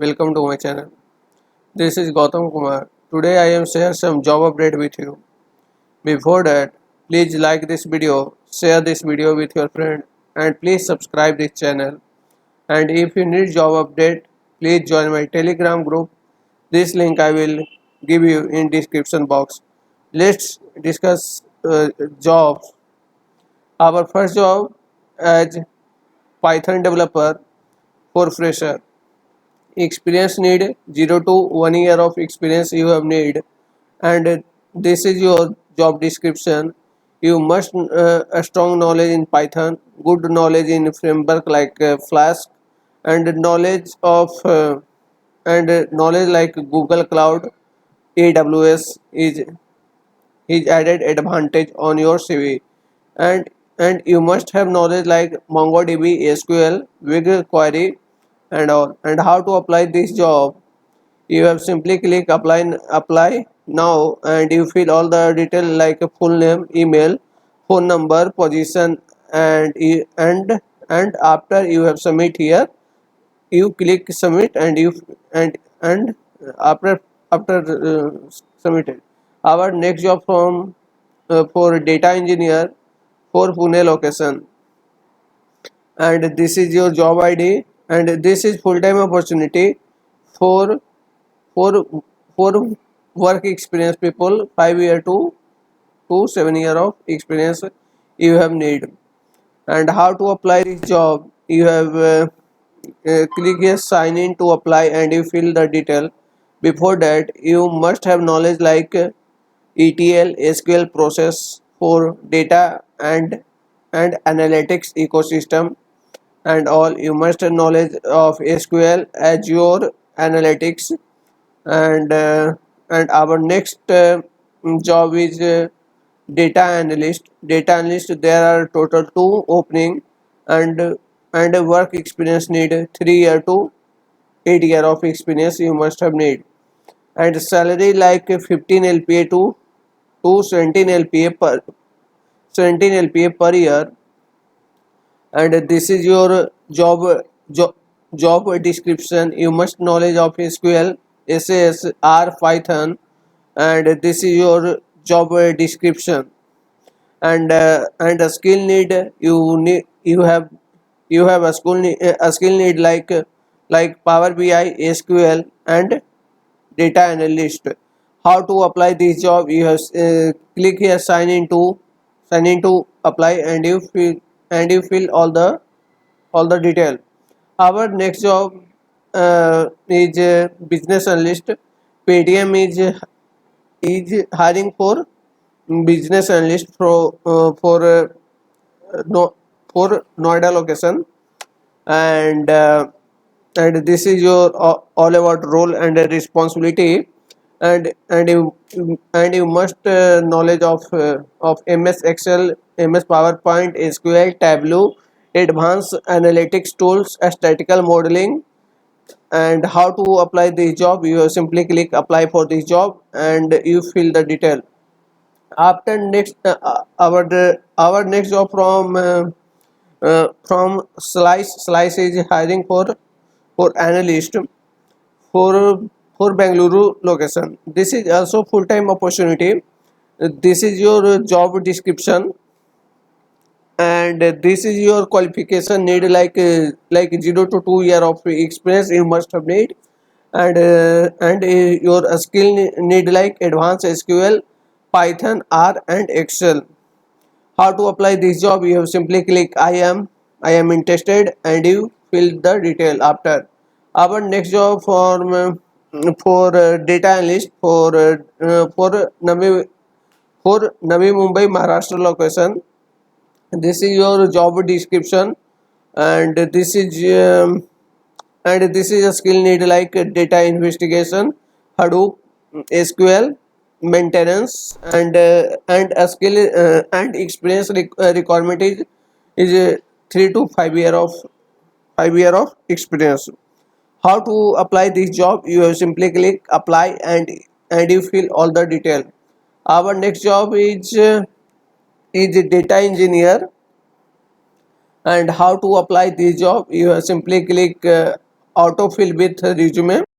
welcome to my channel. This is Gautam Kumar. Today I am share some job update with you. Before that, please like this video, share this video with your friend and please subscribe this channel. And if you need job update, please join my Telegram group. This link I will give you in description box. Let's discuss jobs. Our first job as Python developer for fresher. Experience need 0 to 1 year of experience you have need, and this is your job description. You must a strong knowledge in Python, good knowledge in framework like Flask, and knowledge like Google Cloud, AWS is added advantage on your CV, and you must have knowledge like MongoDB, SQL, BigQuery, and all. And how to apply this job? You have simply click apply now, and you fill all the detail like a full name, email, phone number, position, and after you have submit here, you click submit, and you and after submitted. Our next job from for data engineer for Pune location, and this is your job ID, and this is full time opportunity for for for work experience people, 5 year to 7 year of experience you have need. And how to apply this job? You have click here sign in to apply, and you fill the detail. Before that, you must have knowledge like ETL, SQL process for data and analytics ecosystem and all. You must have knowledge of SQL, Azure Analytics, and our next job is data analyst. There are total two opening, and work experience need 3 year to 8 year of experience you must have need, and salary like 15 LPA to 17 LPA per year. And this is your job description. You must knowledge of SQL, SAS, R, Python, and this is your job description. And a skill need, you have a skill need like Power BI, SQL, and data analyst. How to apply this job? You have click here sign in to apply, and you fill all the detail. Our next job is business analyst. Paytm is hiring for business analyst no, for Noida location, and and this is your all about role and responsibility, and you must knowledge of MS Excel, MS PowerPoint, SQL, Tableau, advanced analytics tools, statistical modeling. And how to apply this job? You simply click apply for this job, and you fill the detail. After next our next job from Slice is hiring for analyst for Bengaluru location. This is also full time opportunity. This is your job description, and this is your qualification need like 0 to 2 year of experience you must have need, and your skill need like advanced SQL, Python, R, and Excel. How to apply this job? You have simply click I am interested, and you fill the detail. After our next job for data analyst for Navi Mumbai Maharashtra location. This is your job description, and this is a skill need like data investigation, Hadoop, SQL, maintenance, and a skill and experience requirement is 3 to 5 year of experience. How to apply this job? You have simply click apply, and you fill all the detail. Our next job is data engineer. And how to apply this job? You have simply click autofill with resume.